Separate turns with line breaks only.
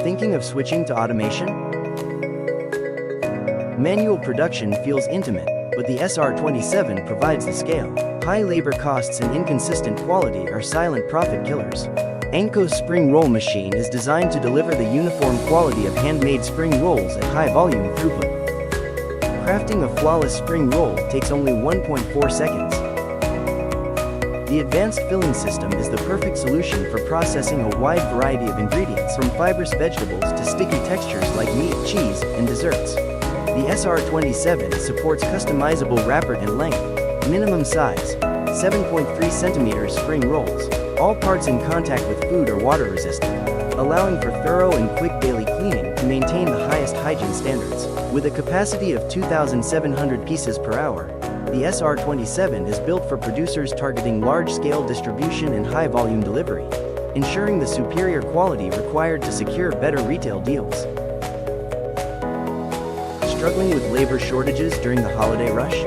Thinking of switching to automation? Manual production feels intimate, but the SR-27 provides the scale. High labor costs and inconsistent quality are silent profit killers. ANKO's spring roll machine is designed to deliver the uniform quality of handmade spring rolls at high volume throughput. Crafting a flawless spring roll takes only 1.4 seconds. The advanced filling system is the perfect solution for processing a wide variety of ingredients, from fibrous vegetables to sticky textures like meat, cheese, and desserts. The SR-27 supports customizable wrapper and length. Minimum size, 7.3 centimeters spring rolls. All parts in contact with food are water resistant, allowing for thorough and quick daily cleaning to maintain the highest hygiene standards. With a capacity of 2,700 pieces per hour, the SR-27 is built for producers targeting large-scale distribution and high-volume delivery, ensuring the superior quality required to secure better retail deals. Struggling with labor shortages during the holiday rush?